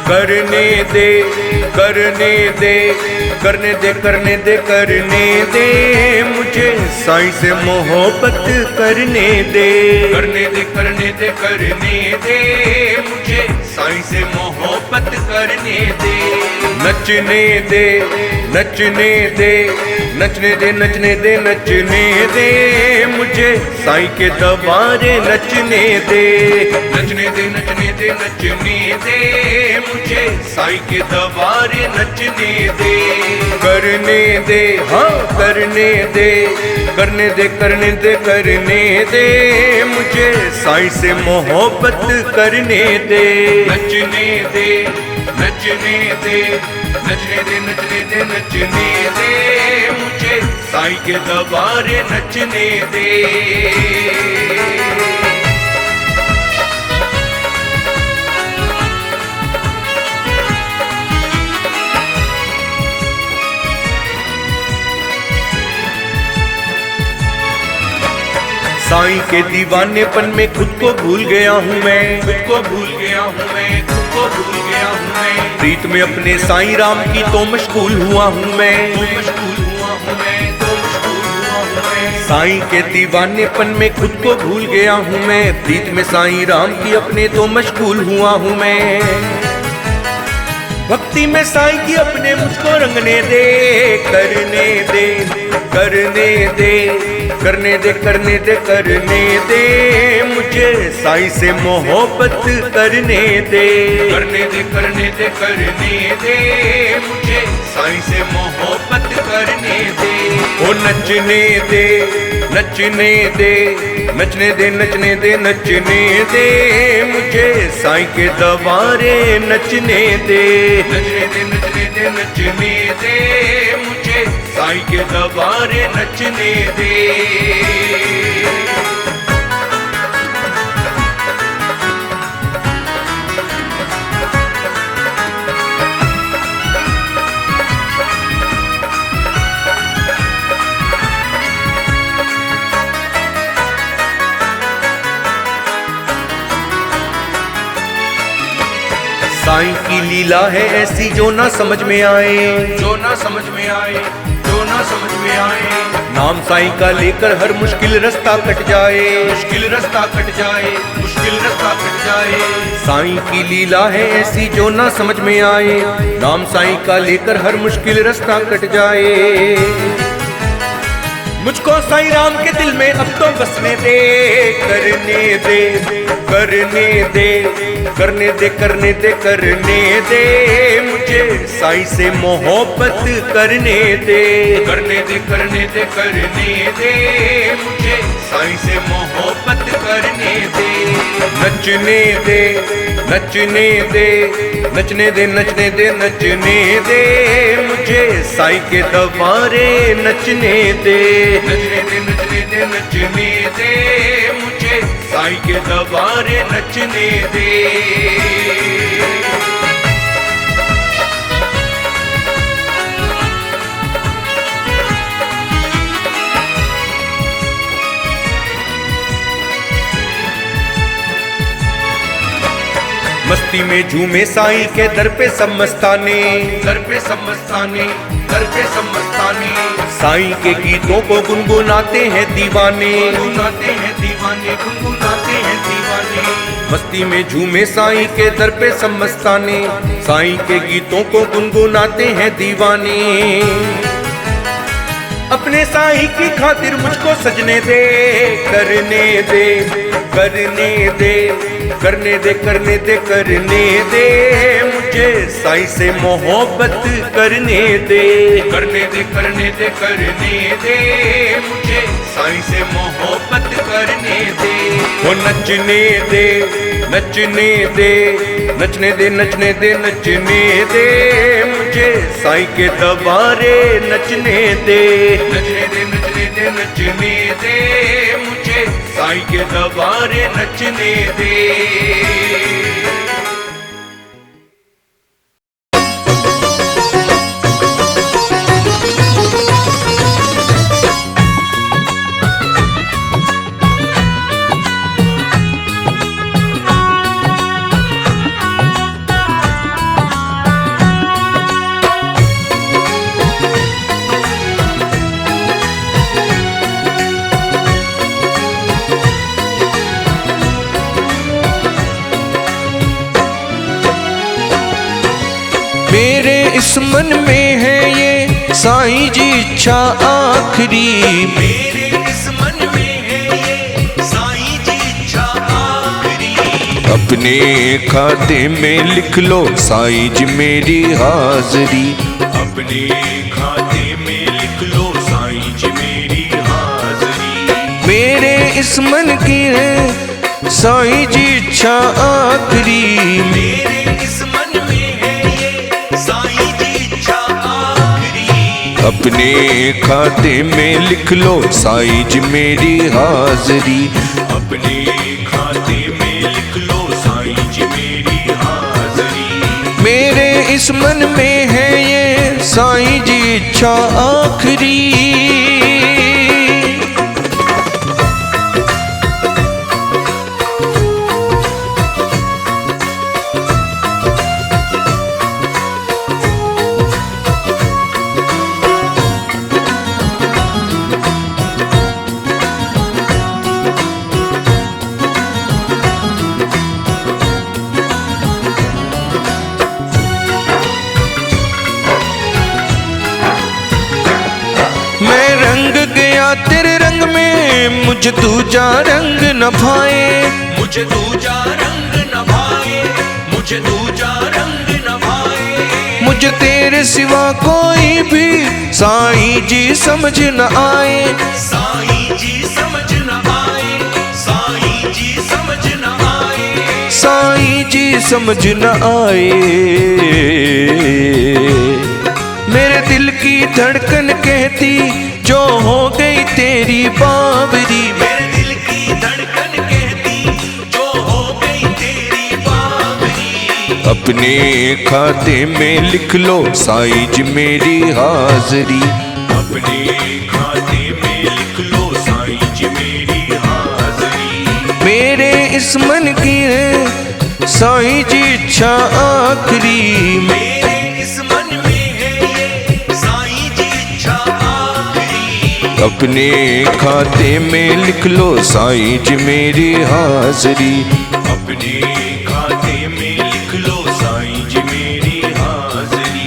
करने दे करने दे करने दे करने दे करने दे मुझे साईं से मोहब्बत करने दे करने दे करने दे करने दे मुझे साईं से मोहब्बत करने दे नचने दे नचने दे नचने दे नचने दे नचने दे मुझे साईं के दरबारे नचने दे नचने दे नचने दे नचने दे मुझे साईं के दरबारे नचने दे करने दे हाँ करने दे करने दे करने दे करने दे मुझे साईं से मोहब्बत करने दे नचने दे नचने दे नचने दे नचने दे नचने दे मुझे साईं के दरबारे नचने दे साईं के दीवानेपन में खुद को भूल गया हूँ मैं खुद को भूल गया हूँ मैं खुद को भूल गया हूँ मैं प्रीत में अपने साईं राम की तो मशगूल हुआ हूँ मैं मशगूल हुआ हूँ मैं तो मशगूल हुआ हूँ मैं साईं के दीवानेपन में खुद को भूल गया हूँ मैं प्रीत में साईं राम की अपने तो मशगूल हुआ हूँ मैं भक्ति में साईं की अपने मुझको रंगने दे करने दे करने दे करने दे करने दे करने दे मुझे साईं से मोहब्बत करने दे करने दे करने दे करने दे मुझे साईं से मोहब्बत करने दे ओ नचने दे नचने दे नचने दे नचने दे नचने दे मुझे साईं के दरबारे नचने दे नचने दे नचने दे नचने दे मुझे साईं के दरबारे नचने दे साईं की लीला है ऐसी जो ना समझ में आए जो ना समझ में आए जो ना समझ में आए नाम साईं का लेकर हर मुश्किल रास्ता कट जाए मुश्किल रास्ता कट जाए मुश्किल रास्ता कट जाए साईं की लीला है ऐसी जो ना समझ में आए नाम साईं का लेकर हर मुश्किल रास्ता कट जाए मुझको साईं राम के दिल में अब तो बसने दे करने दे करने दे करने दे करने दे करने दे मुझे साईं से मोहब्बत करने दे करने दे करने दे करने दे मुझे साईं से मोहब्बत करने दे नचने दे नचने दे नचने दे नचने दे नचने दे मुझे साईं के दरबारे नचने दे नचने दे नचने दे नचने दे मुझे साईं के दरबारे नचने दे मस्ती में झूमे साईं के दर पे सब मस्ताने दर पे सब मस्ताने दर पे सब मस्ताने साईं के गीतों को गुनगुनाते हैं दीवाने गुनगुनाते हैं दीवाने गुनगुनाते हैं दीवाने मस्ती में झूमे साईं के दर पे सब मस्ताने साईं के गीतों को गुनगुनाते हैं दीवाने अपने साईं की खातिर मुझको सजने दे करने दे करने दे करने दे करने दे करने दे मुझे साईं से मोहब्बत करने दे करने दे करने दे करने दे मुझे साईं से मोहब्बत करने दे वो नचने दे नचने दे नचने दे नचने दे नचने दे मुझे साईं के दरबारे नचने दे नचने दे नचने दे नचने दे मुझे साईं के दरबारे नचने दे मेरे इस मन में है ये साईं जी इच्छा आखिरी। मेरे इस मन में है ये साईं जी इच्छा आखिरी। अपने खाते में लिख लो साईं जी मेरी हाजरी। अपने खाते में लिख लो साईं जी मेरी हाजरी। मेरे इस मन की है साईं जी इच्छा आखिरी। मेरे इस मन में है ये साईं जी इच्छा आखिरी। अपने खाते में लिख लो साईं जी मेरी हाजरी। अपने खाते में लिख लो साईं जी मेरी हाजरी। मेरे इस मन में है ये साईं जी इच्छा आखिरी। मैं रंग गया तेरे रंग में, मुझे दूजा रंग न भाए। मुझे दूजा रंग न भाए। मुझे दूजा रंग न भाए। मुझे तेरे सिवा कोई भी साईं जी समझ न आए। साईं जी समझ न आए। साईं जी समझ न आए। साईं जी समझ न आए। मेरे दिल की धड़कन कहती जो हो गई तेरी बावरी। मेरे दिल की धड़कन कहती जो हो गई तेरी बावरी। अपने खाते में लिख लो साईं जी मेरी हाजरी। अपने खाते में लिख लो साईं जी मेरी हाजरी। मेरे इस मन की है साईं जी इच्छा आखिरी। मेरे इस मन में है ये साईं जी इच्छा आखिरी। अपने खाते में लिख लो साईं जी मेरी हाजरी। अपने खाते में लिख लो साईं जी मेरी हाजरी।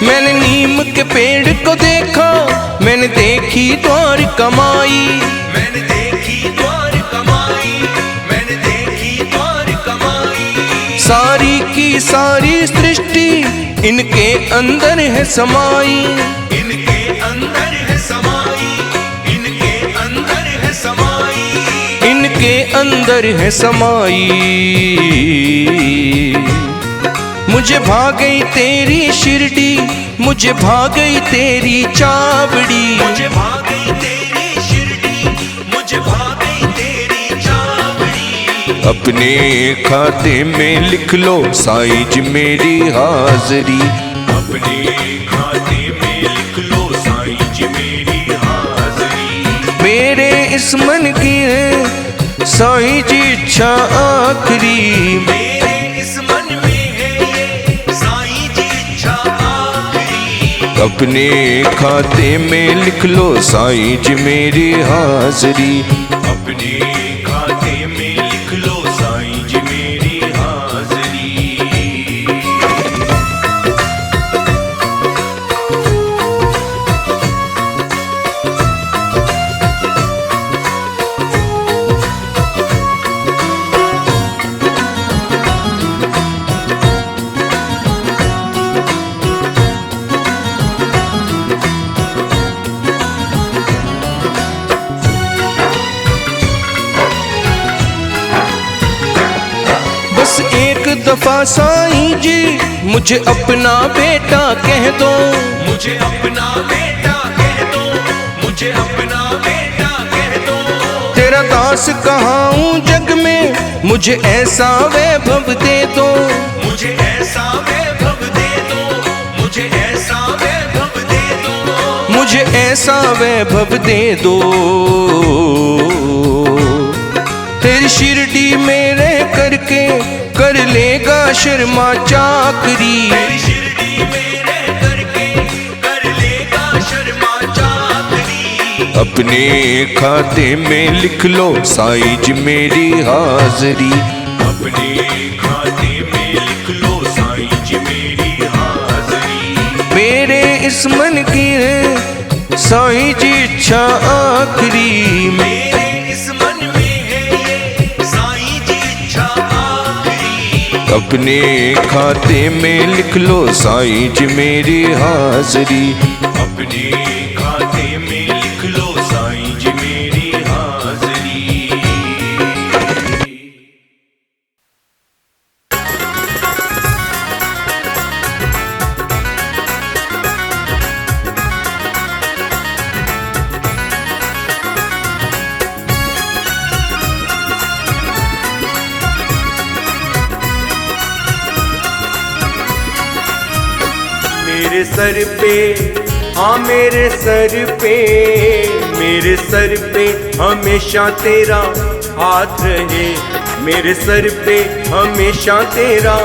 मैंने नीम के पेड़ को देखा, मैंने देखी द्वार कमाई। मैंने देखी द्वार कमाई। मैंने देखी द्वार कमाई। सारी की सारी सृष्टि इनके अंदर है समाई। इनके अंदर है समाई। इनके अंदर है समाई। इनके अंदर है समाई। मुझे भाग गई तेरी शिरडी, मुझे भाग गई तेरी चावड़ी। मुझे भाग गई तेरी शिरडी, मुझे भाग गई तेरी चावड़ी। अपने खाते में लिख लो साईं जी मेरी हाजरी। अपने खाते में लिख लो साईं जी मेरी हाजरी। मेरे इस मन की है साईं जी इच्छा आखिरी। मेरे इस मन में अपने खाते में लिख लो साईं जी मेरी हाजरी। अपने खाते में लिख लो साईं जी मेरी हाजरी। एक दफा साईं जी मुझे अपना बेटा कह दो। मुझे अपना बेटा कह दो। मुझे अपना बेटा कह दो। तेरा दास कहाँ हूँ जग में, मुझे ऐसा वैभव दे दो। मुझे ऐसा वैभव मुझे ऐसा वैभव दे दो, तेरी शिरडी में रह करके कर लेगा शर्मा चाकरी। तेरी शिरडी में रह करके कर लेगा शर्मा चाकरी। अपने खाते में लिख लो साईं जी मेरी हाजरी। अपने खाते में लिख लो साईं जी मेरी हाजरी। मेरे इस मन की है साईं जी इच्छा आखिरी। मेरे इस मन में है ये साईं जी इच्छा आखिरी। अपने खाते में लिख लो साईं जी मेरी हाजरी। अपने खाते में लिख लो साईं जी मेरी हाजरी। मेरे सर पे, हाँ मेरे सर पे, मेरे सर पे हमेशा तेरा हाथ रहे। मेरे सर पे हमेशा तेरा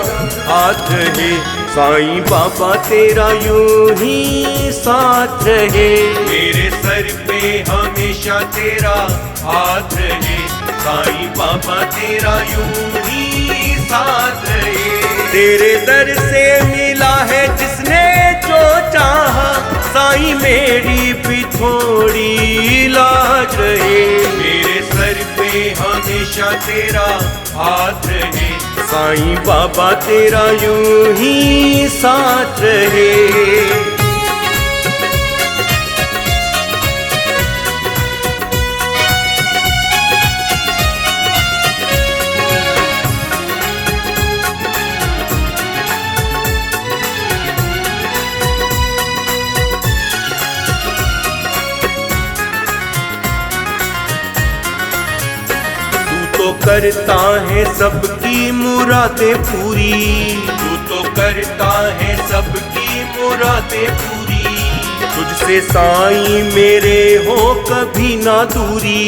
हाथ रहे। साईं बाबा तेरा यूं ही साथ रहे। मेरे सर पे हमेशा तेरा हाथ रहे। साईं बाबा तेरा यूं ही साथ रहे। तेरे दर से मिला है जिसने जो चाहा, साईं मेरी भी थोड़ी लाज रहे। मेरे सर पे हमेशा तेरा हाथ रहे। साईं बाबा तेरा यूं ही साथ रहे। तो करता है सबकी मुरादें पूरी। तू तो करता है सबकी मुरादें पूरी। तुझसे साईं मेरे हो कभी ना दूरी।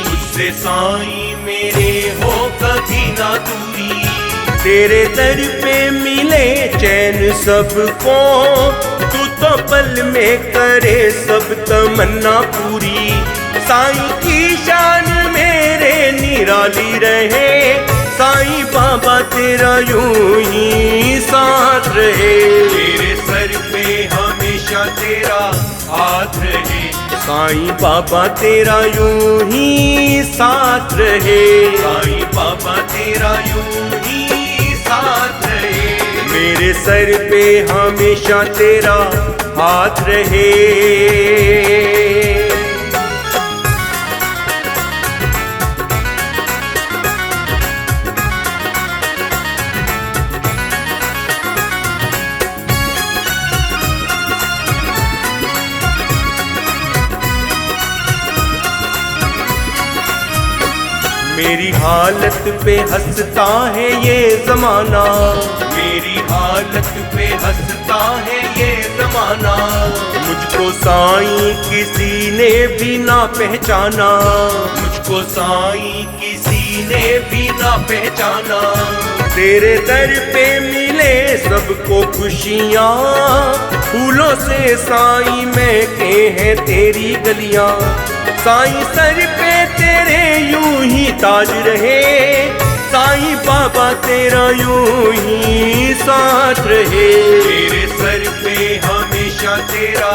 तुझसे साईं मेरे हो कभी ना दूरी। तेरे दर पे मिले चैन सबको, तू तो पल में करे सब तमन्ना पूरी। साईं की शान मेरे निराली रहे। साईं बाबा तेरा यूं ही साथ रहे। तेरे सर पे हमेशा तेरा हाथ रहे। साईं बाबा तेरा यूं ही साथ रहे। साईं बाबा तेरा यूं ही साथ रहे। मेरे सर पे हमेशा तेरा हाथ रहे। मेरी हालत पे हंसता है ये जमाना। मेरी हालत पे हंसता है ये जमाना। मुझको साईं किसी ने भी ना पहचाना। मुझको साईं किसी ने भी ना पहचाना। तेरे दर पे मिले सबको खुशियाँ। फूलों से साईं महके हैं तेरी गलियाँ। साईं सर पे तेरे यूं ही ताज रहे। साईं बाबा तेरा यूं ही साथ रहे। तेरे सर पे हमेशा तेरा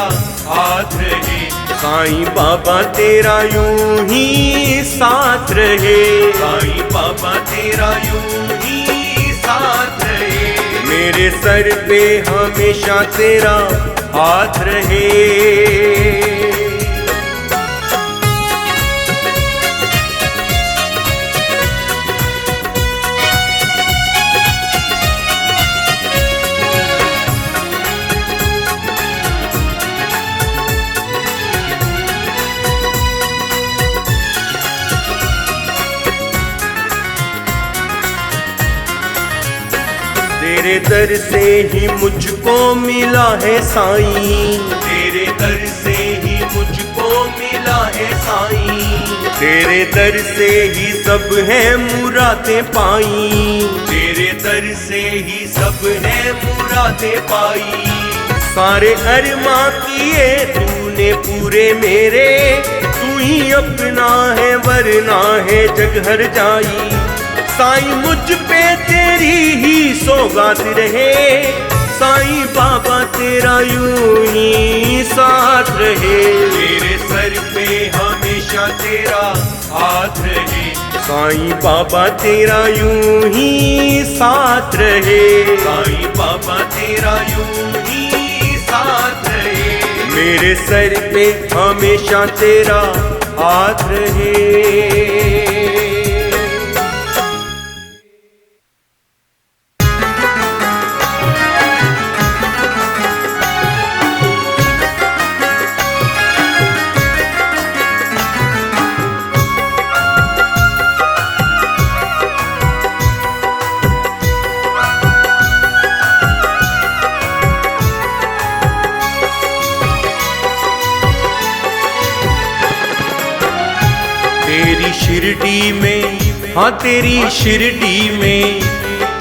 हाथ रहे। साईं बाबा तेरा यूं ही साथ रहे। साईं बाबा तेरा यूं ही साथ रहे। मेरे सर पे हमेशा तेरा हाथ रहे। तेरे दर से ही मुझको मिला है साईं। तेरे दर से ही मुझको मिला है साईं। तेरे दर से ही सब है मुरादें पाई, तेरे दर से ही सब है मुरादें पाई। सारे अरमां किए तूने पूरे मेरे, तू ही अपना है वरना है जग हर जाई। साईं मुझ पे तेरी ही सौगात रहे, साईं बाबा तेरा यूं ही साथ रहे। मेरे सर पे हमेशा तेरा हाथ रहे, साईं बाबा तेरा यूं ही साथ रहे। साईं बाबा तेरा यूं ही साथ रहे, मेरे सर पे हमेशा तेरा हाथ रहे। तेरी शिरडी में, हाँ तेरी शिरडी में,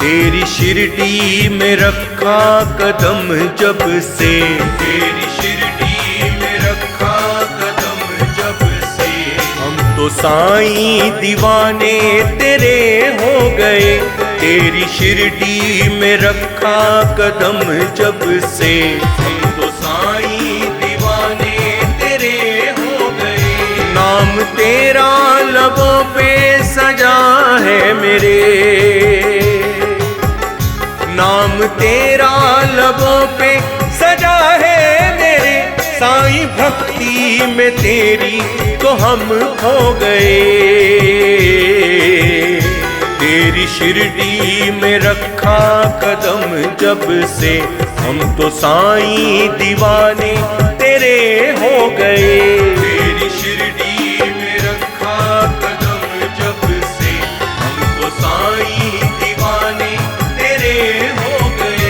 तेरी शिरडी में रखा कदम जब से, तेरी शिरडी में रखा कदम जब से। हम तो साईं दीवाने तेरे हो गए, तेरी शिरडी में रखा कदम जब से। हम तो साईं दीवाने तेरे हो गए, नाम तेरा लबों पे सजा है मेरे, नाम तेरा लबों पे सजा है मेरे। साईं भक्ति में तेरी तो हम खो गए, तेरी शिरडी में रखा कदम जब से। हम तो साईं दीवाने तेरे हो गए, तेरी शिरडी में रखा कदम जब से। हम तो साईं दीवाने तेरे हो गए।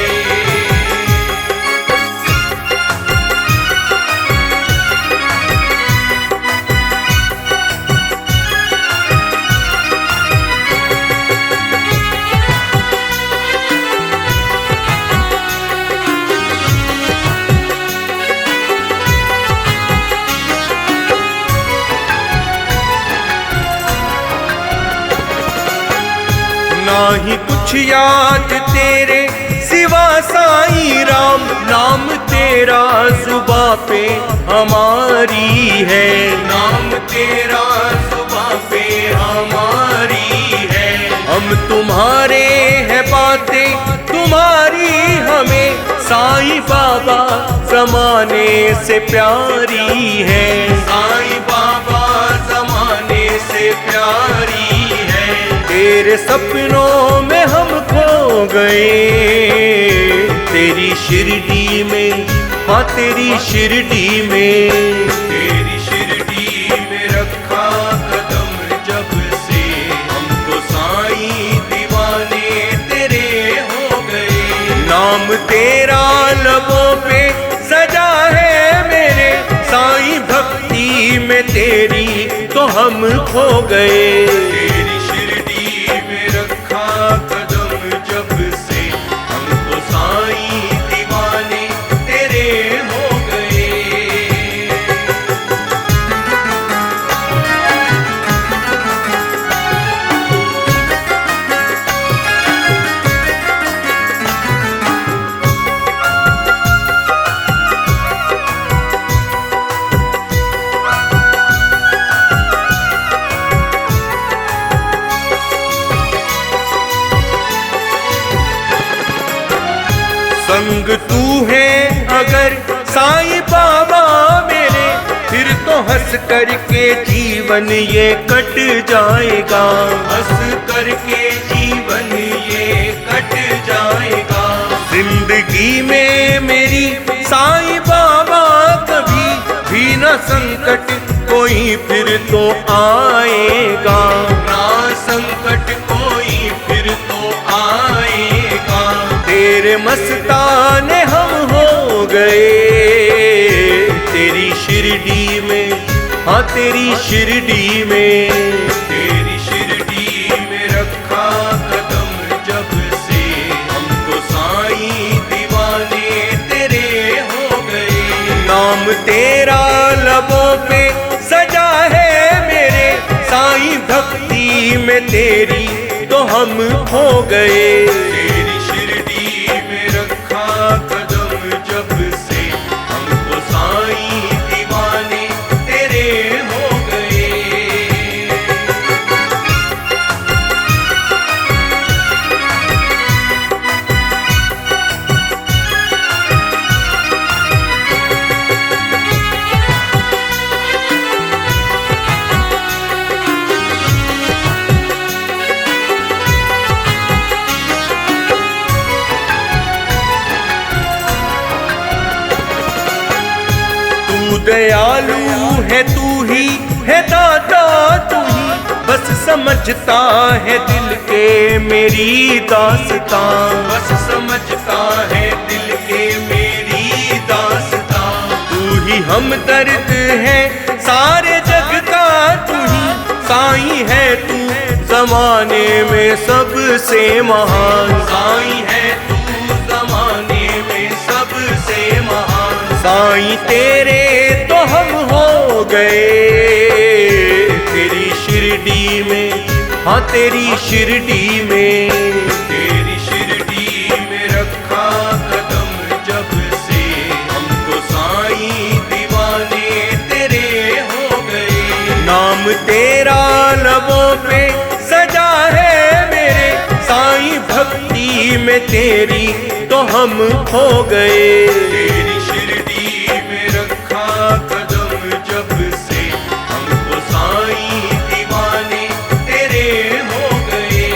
ना ही कुछ याद तेरे सिवा साईं राम, नाम तेरा जुबा पे हमारी है, नाम तेरा जुबा पे हमारी है। हम तुम्हारे हैं बातें तुम्हारी हमें, साईं बाबा जमाने से प्यारी है, साईं बाबा जमाने से प्यारी है। तेरे सपनों में हम खो गए, तेरी शिरडी में, हाँ तेरी शिरडी में, तेरी शिरडी में रखा कदम जब से। हम तो साईं दीवाने तेरे हो गए, नाम तेरा लबों पे सजा है मेरे। साईं भक्ति में तेरी तो हम खो गए, तेरी शिरडी में रखा कदम जब से। हम तो साईं दीवाने तेरे हो गए। संग तू है अगर साईं बाबा मेरे, फिर तो हंस करके जीवन ये कट जाएगा, हंस करके जीवन ये कट जाएगा। जिंदगी में मेरी साईं बाबा कभी भी न संकट कोई फिर तो आएगा, ना संकट कोई फिर तो आएगा। तेरे मस्ताने हम हो गए, तेरी शिरडी हाँ तेरी शिरडी में, तेरी शिरडी में रखा कदम जब से, हमको साईं दीवाने तेरे हो गए। नाम तेरा लबों पे सजा है मेरे, साईं भक्ति में तेरी तो हम हो गए। तेरी शिरडी में रखा कदम जब से, हमको साईं दीवाने तेरे हो गए। तू दयालु है, तू ही है दाता, तू ही बस समझता है दिल के मेरी दास्तां, बस समझता है दिल के मेरी दास्तां। तू ही हमदर्द है सारे जग का, तू ही साईं है तू जमाने में सबसे महान, साईं है तू जमाने में सबसे महान। साईं तेरे तो हम हो गए तेरी शिरडी में, हाँ तेरी शिरडी में, तेरी शिरडी में रखा कदम जब से, हमको साईं दीवाने तेरे हो गए। नाम तेरा लबों पे सजा है मेरे, साईं भक्ति में तेरी तो हम हो गए। तेरी शिरडी में रखा कदम जब से, हमको साईं दीवाने तेरे हो गए।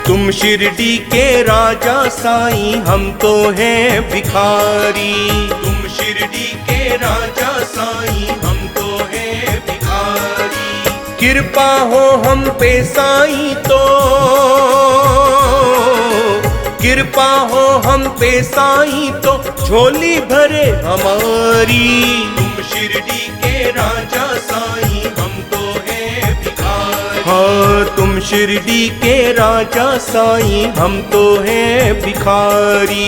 तुम शिरडी के राजा साईं, हम तो हैं भिखारी। तुम शिरडी के राजा साईं, हम तो हैं भिखारी। कृपा हो हम पे साईं तो, कृपा हो हम पे साईं तो झोली भरे हमारी। तुम शिरडी के राजा साईं, हम तो हैं भिखारी। हाँ तुम शिरडी के राजा साईं, हम तो हैं भिखारी।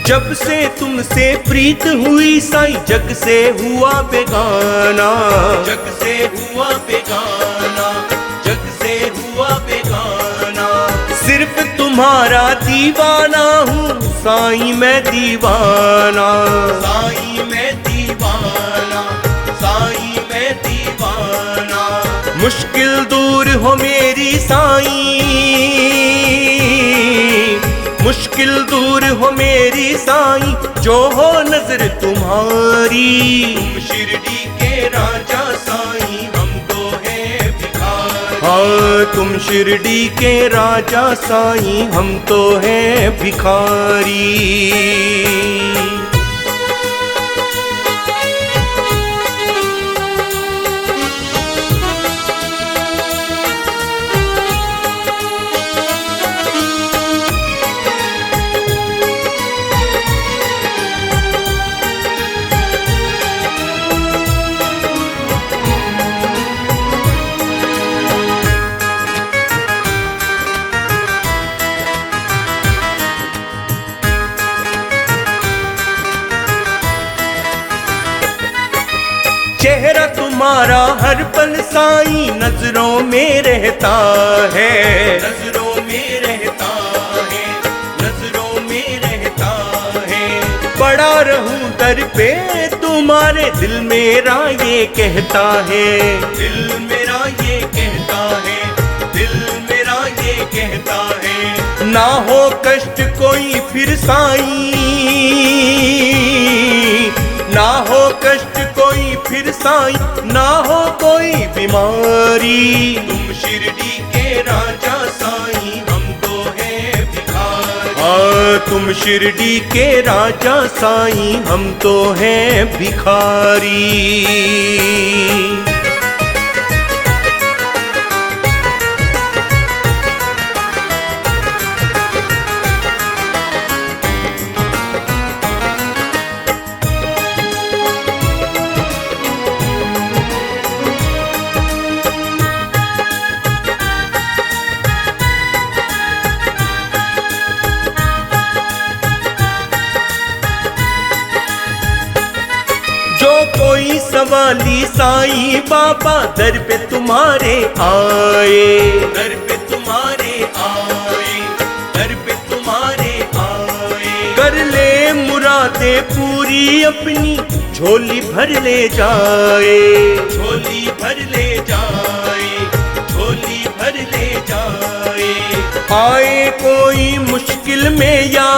जब से तुमसे प्रीत हुई साईं, जग से हुआ बेगाना, जग से हुआ बेगाना, जग से हुआ बेगाना। सिर्फ तुम्हारा दीवाना हूँ साईं मैं दीवाना, साईं मैं दीवाना, साईं मैं दीवाना। मुश्किल दूर हो मेरी साईं, मुश्किल दूर हो मेरी साईं, जो हो नजर तुम्हारी। तुम शिरडी के राजा साईं, हम तो हैं भिखारी। हाँ तुम शिरडी के राजा साईं, हम तो हैं भिखारी। चेहरा तुम्हारा हर पल साईं नजरों में रहता है, नजरों में रहता है, नजरों में रहता है। पड़ा रहूं दर पे तुम्हारे, दिल मेरा ये कहता है, दिल मेरा ये कहता है, दिल मेरा ये कहता है। ना हो कष्ट कोई फिर साईं, ना हो कष्ट कोई फिर साईं, ना हो कोई बीमारी। तुम शिरडी के राजा साईं, हम तो हैं भिखारी। तुम शिरडी के राजा साईं, हम तो हैं भिखारी। कोई सवाली साईं बाबा दर पे तुम्हारे आए, दर पे तुम्हारे आए, दर पे तुम्हारे आए। कर ले मुरादे पूरी अपनी, झोली भर ले जाए, झोली भर ले जाए, झोली भर ले जाए। आए कोई मुश्किल में या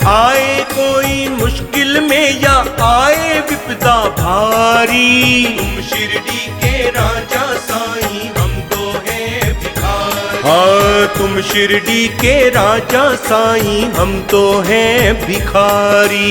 आए कोई मुश्किल में, या आए विपदा भारी। तुम शिरडी के राजा साईं, हम तो हैं भिखारी। तुम शिरडी के राजा साईं, हम तो हैं भिखारी।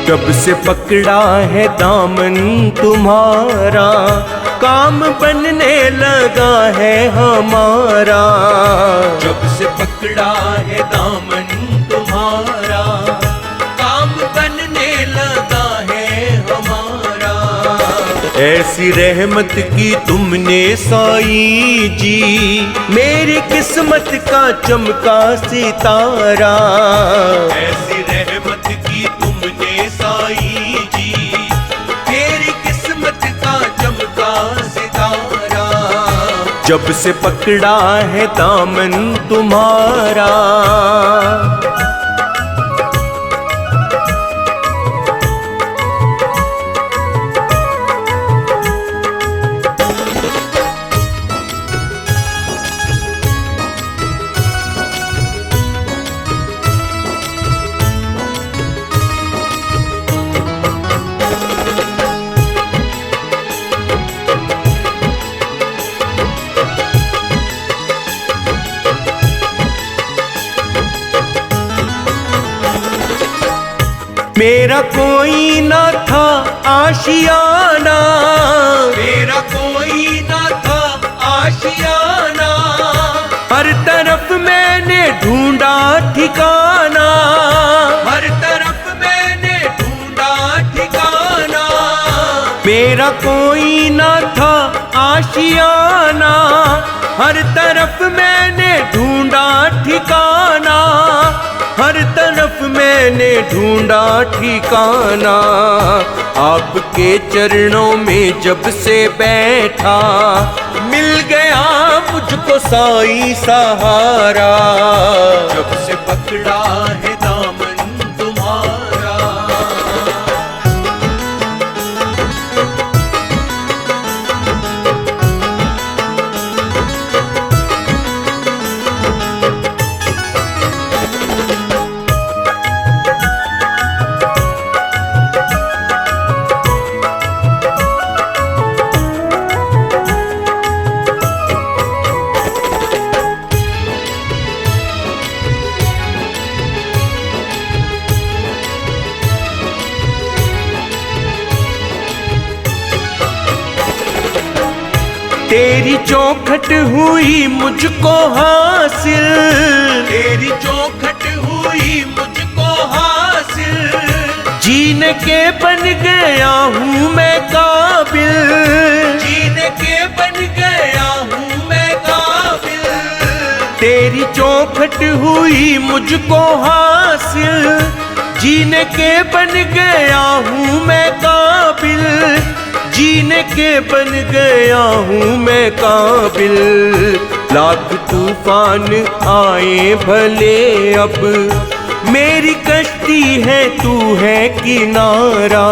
जब से पकड़ा है दामन तुम्हारा, काम बनने लगा है हमारा। जब से पकड़ा है दामन तुम्हारा, काम बनने लगा है हमारा। ऐसी रहमत की तुमने साईं जी, मेरी किस्मत का चमका सितारा। ऐसी रहमत की तुमने साईं जी, मेरी किस्मत का चमका सितारा। जब से पकड़ा है दामन तुम्हारा, मेरा कोई ना था आशियाना, मेरा कोई ना था आशियाना। हर तरफ मैंने ढूंढा ठिकाना, हर तरफ मैंने ढूंढा ठिकाना। मेरा कोई ना था आशियाना, हर तरफ मैंने ढूंढा ठिकाना। हर तरफ मैंने ढूंढा ठिकाना। आपके चरणों में जब से बैठा, मिल गया मुझको साईं सहारा। जब से पकड़ा है दामन तुम्हारा, तेरी चौखट हुई मुझको हासिल, तेरी चौखट हुई मुझको हासिल, जीने के बन गया हूँ मैं काबिल, जीने के बन गया हूँ मैं काबिल। तेरी चौखट हुई मुझको हासिल, जीने के बन गया हूँ मैं काबिल, जीने के बन गया हूँ मैं काबिल। लाख तूफान आए भले अब मेरी कश्ती है तू है किनारा,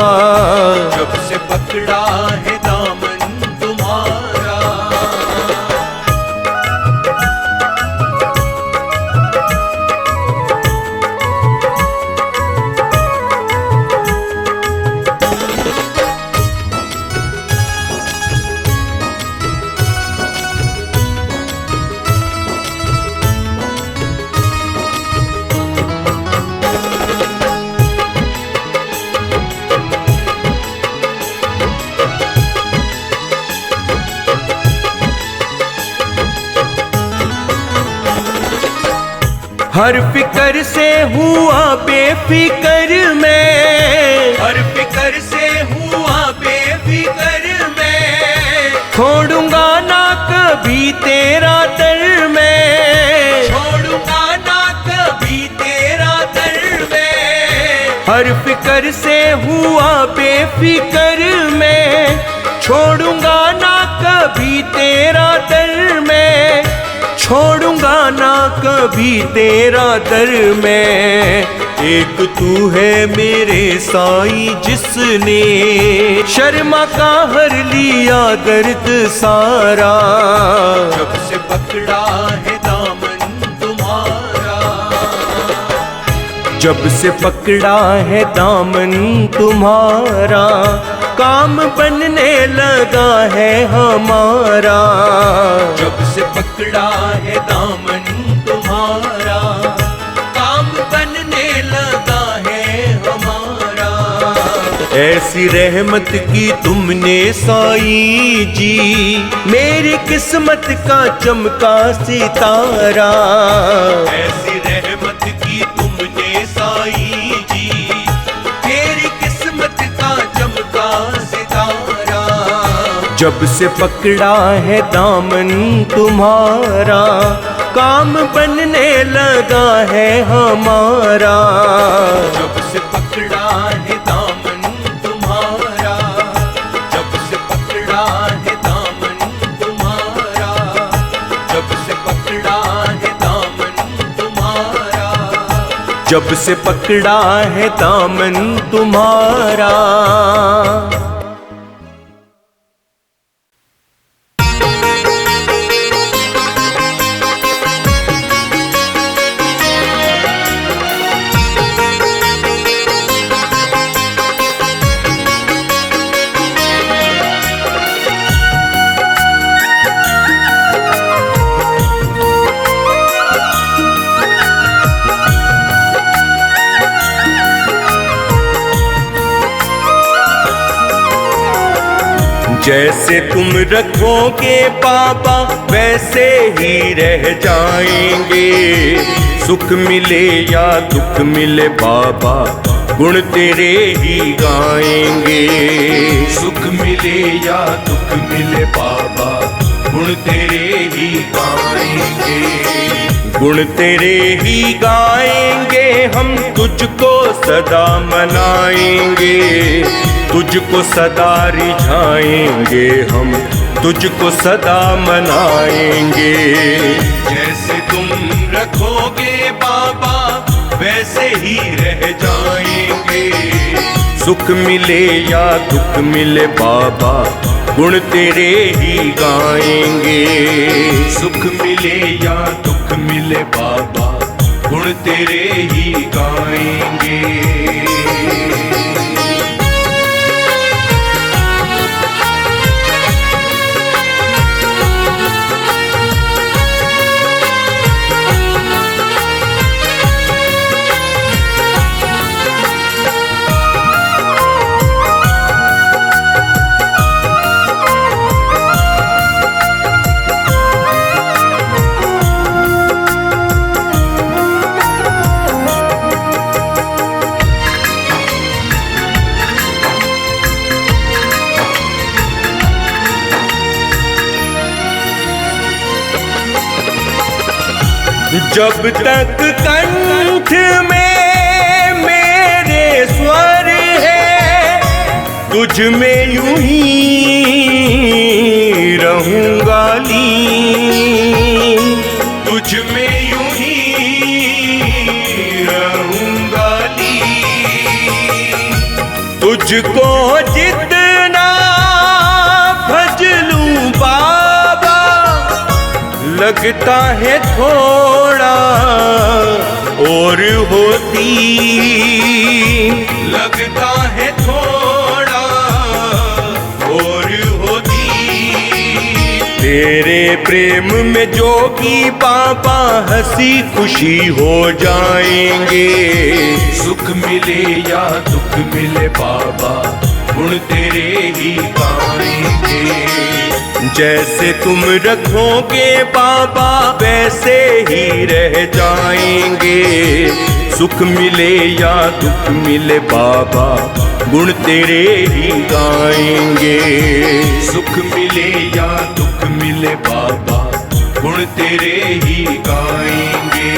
जब से पकड़ा है दामन तुम्हारा। हर फिकर से हुआ बेफिकर मैं, हर फिकर से हुआ बेफिकर मैं, छोड़ूंगा ना कभी तेरा दर मैं, छोड़ूंगा ना कभी तेरा दर मैं। हर फिकर से हुआ बेफिकर मैं, छोड़ूंगा ना कभी तेरा दर मैं, छोड़ूंगा ना कभी तेरा दर मैं। एक तू है मेरे साई जिसने शर्मा का हर लिया दर्द सारा, जब से पकड़ा है दामन तुम्हारा, जब से पकड़ा है दामन तुम्हारा, काम बनने लगा है हमारा, जब से पकड़ा है दामन तुम्हारा, काम बनने लगा है हमारा। ऐसी रहमत की तुमने साई जी, मेरी किस्मत का चमका सितारा, ऐसी रहमत की तुमने साई जी, मेरी किस्मत का चमका सितारा। जब से पकड़ा है दामन तुम्हारा, काम बनने लगा है हमारा, जब से पकड़ा है दामन तुम्हारा, जब से पकड़ा है दामन तुम्हारा, जब से पकड़ा है दामन तुम्हारा, जब से पकड़ा है दामन तुम्हारा। जैसे तुम रखोगे बाबा वैसे ही रह जाएंगे, सुख मिले या दुख मिले बाबा गुण तेरे ही गाएंगे, सुख मिले या दुख मिले बाबा गुण तेरे ही गाएंगे, गुण तेरे ही गाएंगे। हम तुझको सदा मनाएंगे, तुझको सदा रिझाएंगे, हम तुझको सदा मनाएंगे। जैसे तुम रखोगे बाबा वैसे ही रह जाएंगे, सुख मिले या दुख मिले बाबा गुण तेरे ही गाएंगे, सुख मिले या दुख मिले बाबा गुण तेरे ही गाएंगे। जब तक कंठ में मेरे स्वर है, तुझ में यूं ही रहूंगा लीन, तुझ में यूं ही रहूंगा लीन। तुझको जितना भज लूं बाबा, लगता है थोड़ा और होती, लगता है थोड़ा और होती। तेरे प्रेम में जोगी बाबा हंसी खुशी हो जाएंगे। सुख मिले या दुख मिले बाबा, गुण तेरे ही गाएंगे। जैसे तुम रखोगे बाबा, वैसे ही रह जाएंगे। सुख मिले या दुख मिले बाबा, गुण तेरे ही गाएंगे। सुख मिले या दुख मिले बाबा, गुण तेरे ही गाएंगे।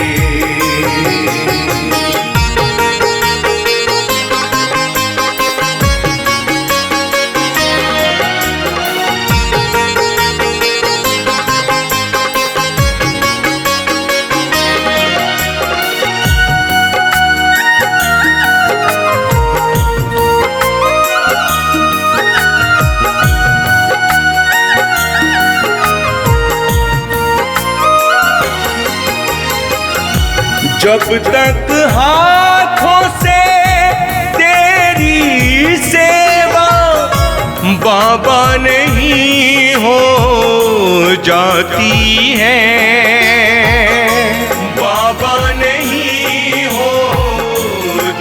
जब तक हाथों से तेरी सेवा बाबा नहीं हो जाती है, बाबा नहीं हो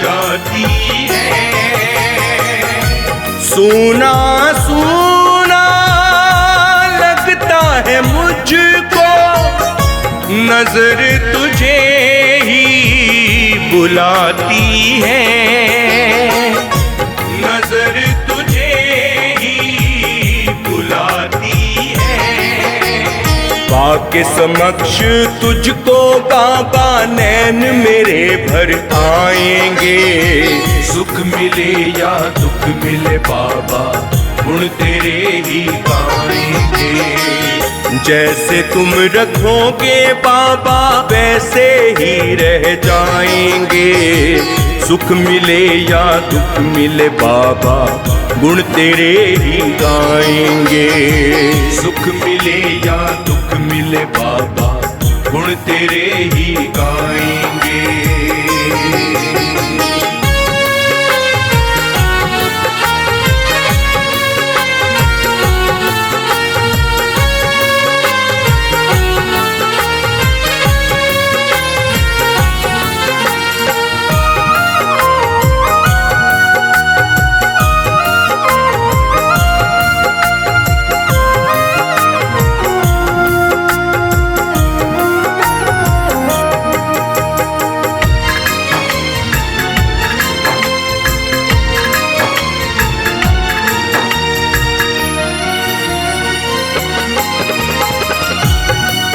जाती है। सूना सूना लगता है मुझको, नजर तुझे बुलाती है, नजर तुझे ही बुलाती है। पाके समक्ष तुझको बाबा नैन मेरे भर आएंगे। सुख मिले या दुख मिले बाबा, गुण तेरे ही गाएंगे। जैसे तुम रखोगे बाबा, वैसे ही रह जाएंगे। सुख मिले या दुख मिले बाबा, गुण तेरे ही गाएंगे। सुख मिले या दुख मिले बाबा, गुण तेरे ही गाएंगे।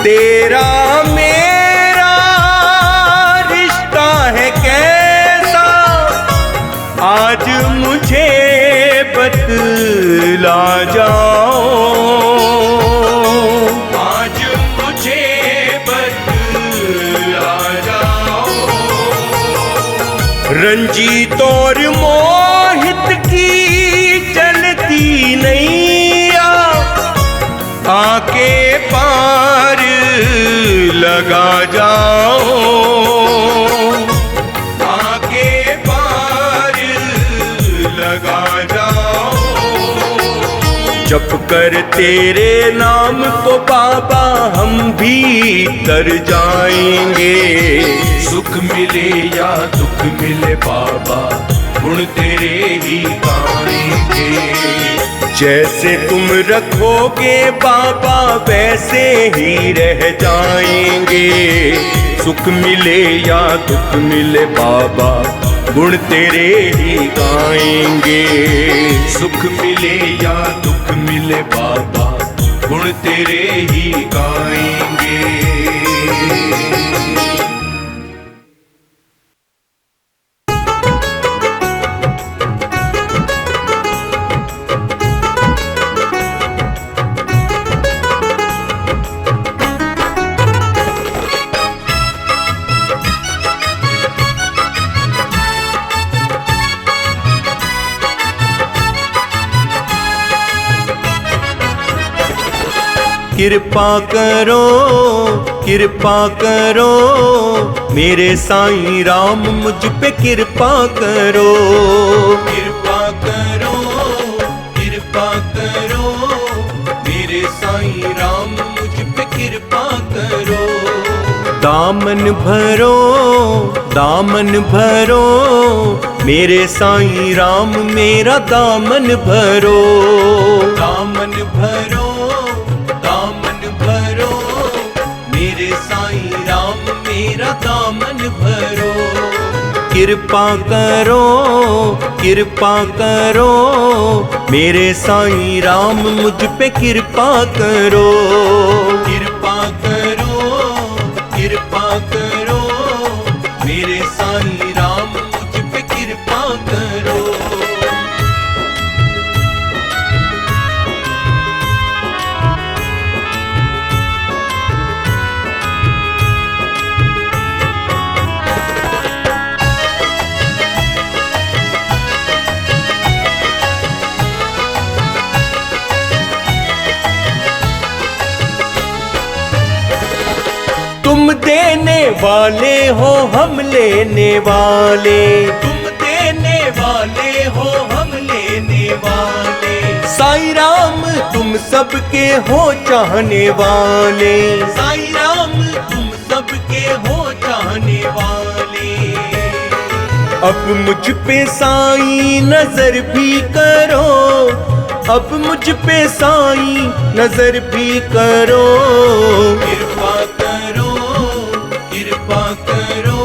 तेरा मेरा रिश्ता है कैसा, आज मुझे बतला जाओ। आज मुझे बतला जाओ। रंजीत और मोहित की चलती नैया, आके पार लगा जाओ। आके पार लगा जाओ। जप कर तेरे नाम को बाबा, हम भी तर जाएंगे। सुख मिले या दुख मिले बाबा, गुण तेरे ही गाएंगे। जैसे तुम रखोगे बाबा, वैसे ही रह जाएंगे। सुख मिले या दुख मिले बाबा, गुण तेरे ही गाएंगे। सुख मिले या दुख मिले बाबा, गुण तेरे ही गाएंगे। कृपा करो कृपा करो मेरे साईं राम मुझ पे कृपा करो। कृपा करो मेरे साईं राम मुझ पे कृपा करो। दामन भरो मेरे साईं राम मेरा दामन भरो। दामन भरो मेरे साईं राम मेरा दामन भरो। कृपा करो मेरे साईं राम मुझ पे कृपा करो। कृपा करो मेरे साईं राम मुझ पे कृपा करो। तुम देने वाले हो हम लेने वाले। तुम देने वाले हो हम लेने वाले। साईं राम तुम सबके हो चाहने वाले। साईं राम तुम सबके हो चाहने वाले। अब मुझ पे साईं नजर भी करो। अब मुझ पे साईं नजर भी करो। कृपा करो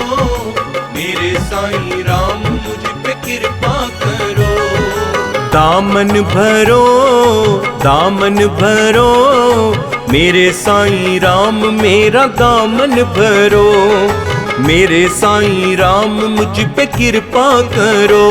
मेरे साईं राम मुझ पे कृपा करो। दामन भरो मेरे साईं राम मेरा दामन भरो। मेरे साईं राम मुझ पे कृपा करो।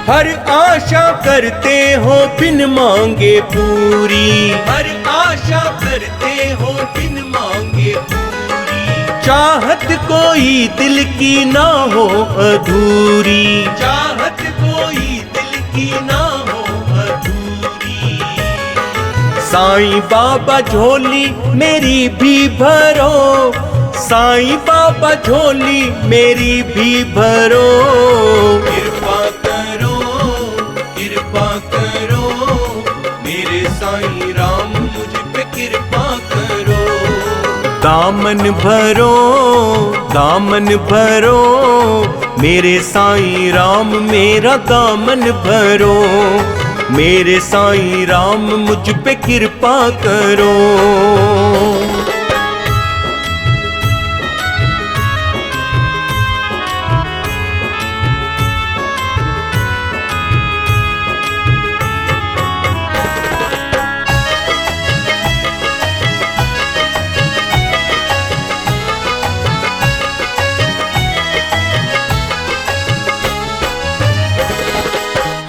हर आशा करते हो बिन मांगे पूरी। हर आशा करते हो बिन मांगे पूरी। चाहत कोई दिल की ना हो अधूरी। चाहत कोई दिल की ना हो अधूरी। साईं बाबा झोली मेरी भी भरो। साईं बाबा झोली मेरी भी भरो। कृपा करो मेरे साईं राम मुझ पे कृपा करो। दामन भरो मेरे साईं राम मेरा दामन भरो। मेरे साईं राम मुझ पे कृपा करो।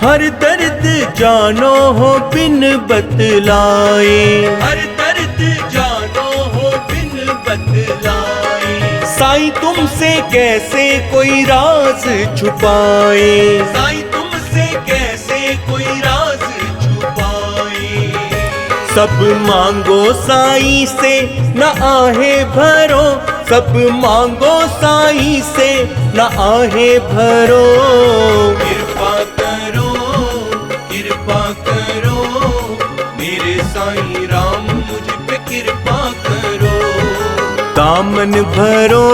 हर दर्द जानो हो बिन बतलाए। हर दर्द जानो हो बिन बतलाए। साईं तुमसे कैसे कोई राज छुपाए। साईं तुमसे कैसे कोई राज छुपाए। सब मांगो साईं से न आहे भरो। सब मांगो साईं से न आहे भरो। कृपा करो मेरे साईं राम मुझ पे कृपा करो। दामन भरो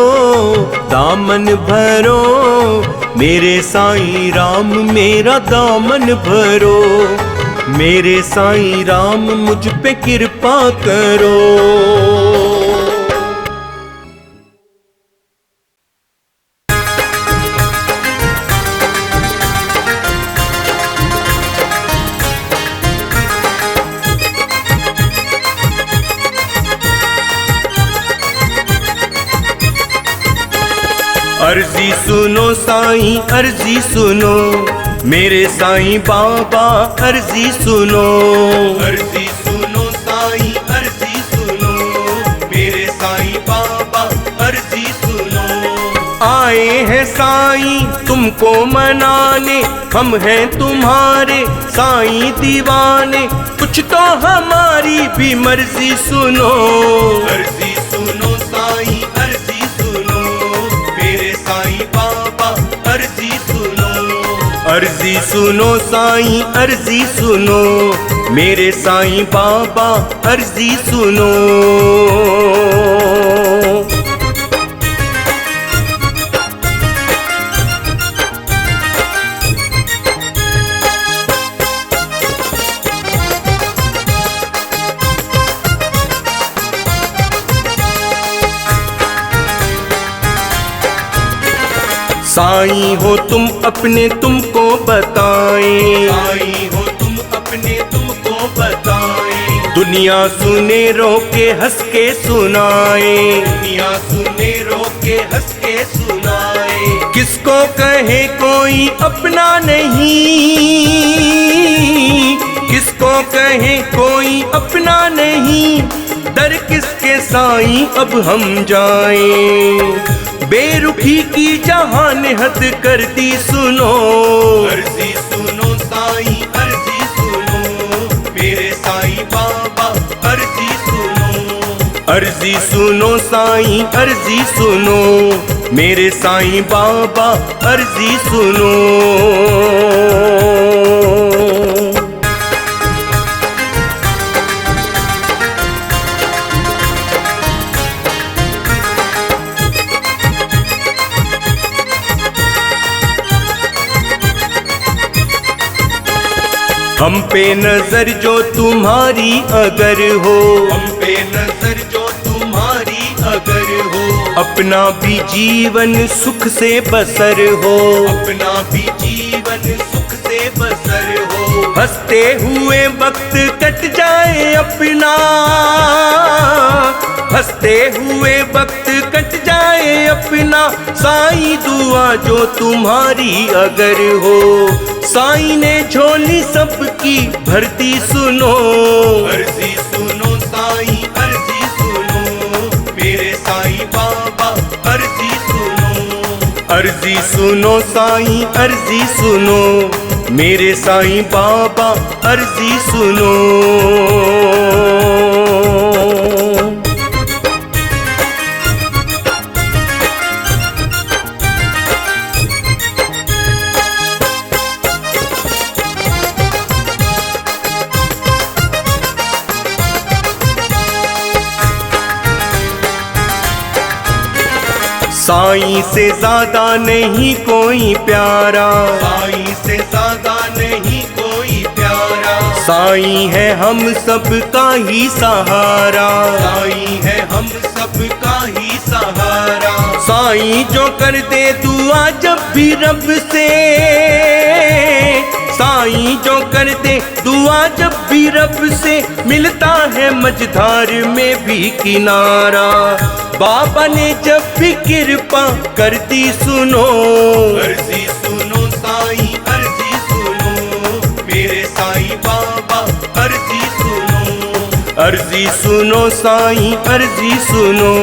मेरे साईं राम मेरा दामन भरो। मेरे साईं राम मुझ पे कृपा करो। अर्जी सुनो साईं अर्जी सुनो, मेरे साईं बाबा अर्जी सुनो। अर्जी सुनो साईं अर्जी सुनो, मेरे साईं बाबा अर्जी सुनो। आए हैं साईं तुमको मनाने, हम हैं तुम्हारे साईं दीवाने, कुछ तो हमारी भी मर्जी सुनो। अर्जी सुनो साईं अर्जी सुनो, मेरे साईं बाबा अर्जी सुनो। अर्जी सुनो साईं अर्जी सुनो, मेरे साईं बाबा अर्जी सुनो। साईं हो तुम अपने तुमको बताएं, साईं हो तुम अपने तुमको बताएं। दुनिया सुने रो के हंस के सुनाए, दुनिया सुने रो के हंस के सुनाए। किसको कहे कोई अपना नहीं, किसको कहे कोई अपना नहीं। दर किसके साईं अब हम जाएं, बेरुखी की जहान हद कर दी सुनो। अर्जी सुनो साईं अर्जी सुनो, मेरे साईं बाबा अर्जी सुनो। अर्जी सुनो साईं अर्जी सुनो, मेरे साईं बाबा अर्जी सुनो। हम पे नजर जो तुम्हारी अगर हो, हम पे नजर जो तुम्हारी अगर हो। अपना भी जीवन सुख से बसर हो, अपना भी जीवन सुख से बसर हो। हंसते हुए वक्त कट जाए अपना, हंसते हुए वक्त कट जाए अपना। साईं दुआ जो तुम्हारी अगर हो, साईं ने झोली सबकी भरती सुनो। अर्जी सुनो साईं अर्जी सुनो, मेरे साईं बाबा अर्जी सुनो। अर्जी सुनो साईं अर्जी सुनो, मेरे साईं बाबा अर्जी सुनो। साईं से ज्यादा नहीं कोई प्यारा, साईं से ज्यादा नहीं कोई प्यारा। साईं है हम सब का ही सहारा, साईं है हम सब का ही सहारा। साईं जो कर दे दुआ जब भी रब से, साईं जो कर दे दुआ जब भी रब से। मिलता है मझधार में भी किनारा, बाबा ने जब भी कृपा कर दी सुनो। अर्जी सुनो साईं अर्जी सुनो, मेरे साईं बाबा अर्जी सुनो। अर्जी सुनो साईं अर्जी सुनो,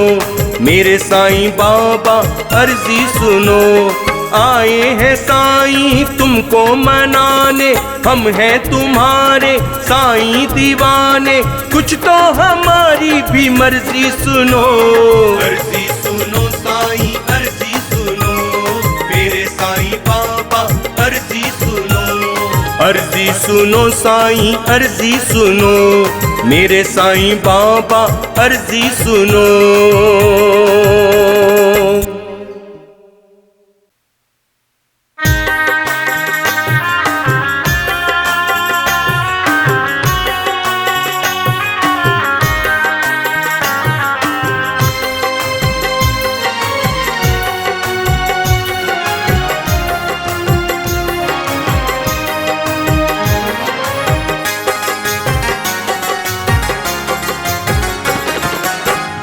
मेरे साईं बाबा अर्जी सुनो। आए हैं साईं तुमको मनाने, हम हैं तुम्हारे साईं दीवाने, कुछ तो हमारी भी मर्जी सुनो। अर्जी सुनो साईं अर्जी सुनो, मेरे साईं बाबा अर्जी सुनो। अर्जी सुनो साईं अर्जी सुनो, मेरे साईं बाबा अर्जी सुनो।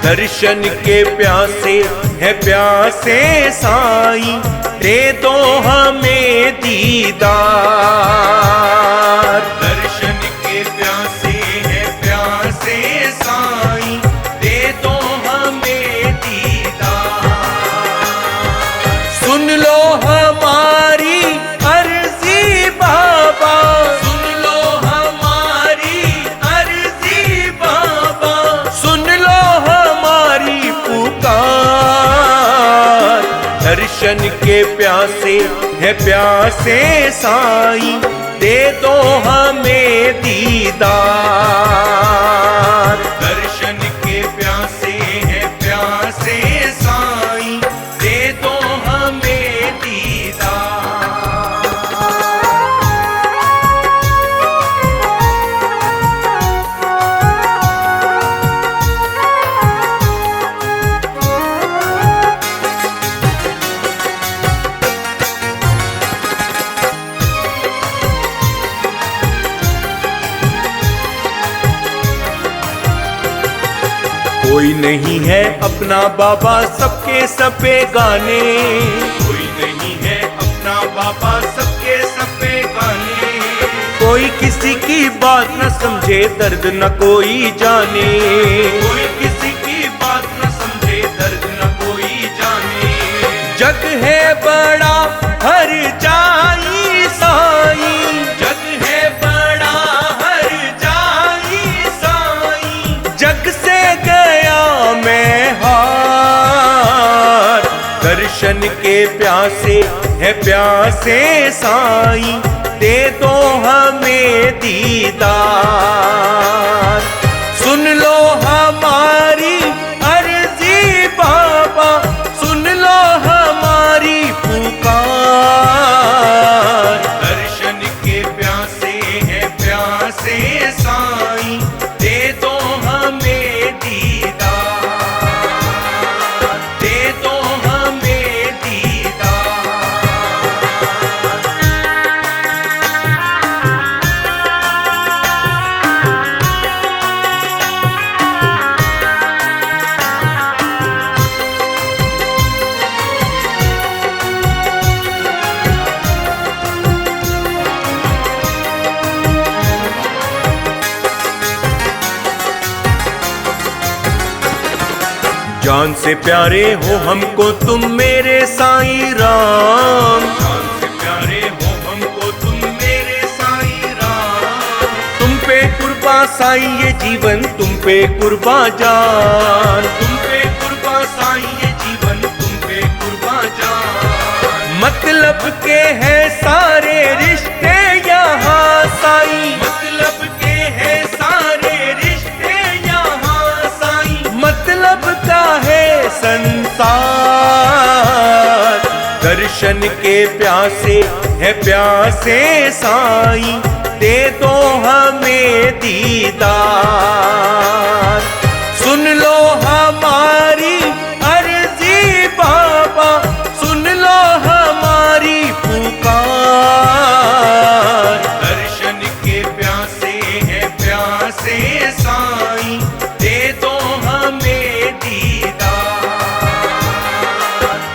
दर्शन के प्यासे है प्यासे साईं, दे दो हमें दीदार। दर्शन के प्यासे हैं प्यासे साईं, दे दो हमें दीदार। सुन लो हमारी अर्जी बाबा, सुन लो हमारी अर्जी बाबा, सुन लो हमारी पुकार। दर्शन के प्यासे है प्यासे साईं, दे दो हमें दीदार। दर्शन के प्यासे है प्यासे साईं, दे दो हमें दीदार। कोई नहीं है अपना बाबा, सबके सबे गाने। कोई नहीं है अपना बाबा, सबके सबे गाने। कोई किसी की बात न समझे, दर्द न कोई जाने। कोई किसी की बात न समझे, दर्द न कोई जाने। जग है बड़ा हर जाई साईं, जग है बड़ा हर जाई साईं। जग से गया मैं हार। दर्शन के प्यासे है प्यासे साईं, दे दो हमें दीदार। सुन लो हमारी अर्जी बाबा, सुन लो हमारी पुकार। दर्शन के प्यासे है प्यासे साईं, दे दो हमें दीदार। दे दो हमें दीदार। जान से प्यारे हो हमको तुम मेरे साईं राम। जान से प्यारे हो हमको तुम मेरे साईं राम। तुम पे कुर्बा साईं ये जीवन, तुम पे कुर्बा जान। तुम पे कुर्बा साईं ये जीवन, तुम पे कुर्बा जान। मतलब के हैं सारे रिश्ते यहाँ साईं, मतलब के हैं सारे रिश्ते यहाँ साईं। मतलब का है संसार। दर्शन के प्यासे है प्यासे साईं, दे दो हमें दीदार। सुन लो हमारी अर्जी बाबा, सुन लो हमारी पुकार। दर्शन के प्यासे है प्यासे साईं, दे दो हमें दीदार।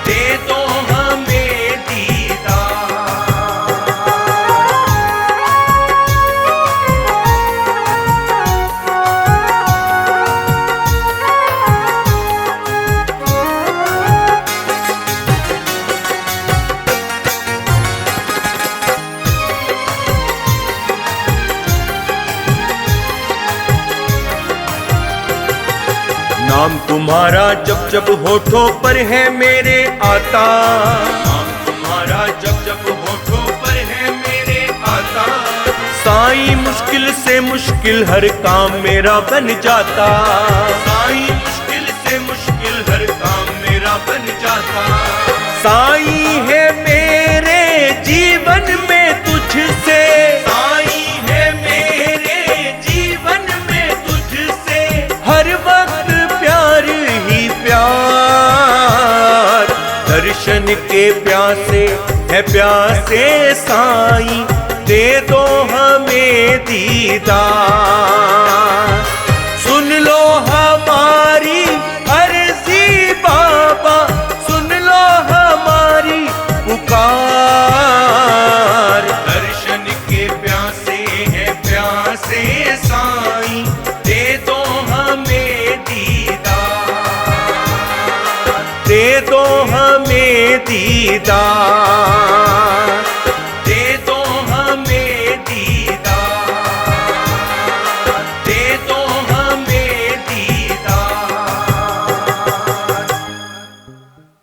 दे दो हमें दीदार। नाम तुम्हारा जब जब होठों पर है मेरे आता। नाम तुम्हारा जब जब होठों पर है मेरे आता। साईं मुश्किल से मुश्किल हर काम मेरा बन जाता। साईं मुश्किल से मुश्किल हर काम मेरा बन जाता। साईं है मेरे जीवन में तुझसे, साईं है मेरे जीवन में तुझसे। हर वक्त प्यार ही प्यार। दर्शन के प्यासे है प्यासे साईं, दे दो हमें दीदार। सुन लो हमारी अर्जी बाबा, सुन लो हमारी दर्शन के प्यासे हैं प्यासे साईं, दे दो हमें दीदार, दे दो हमें दीदार।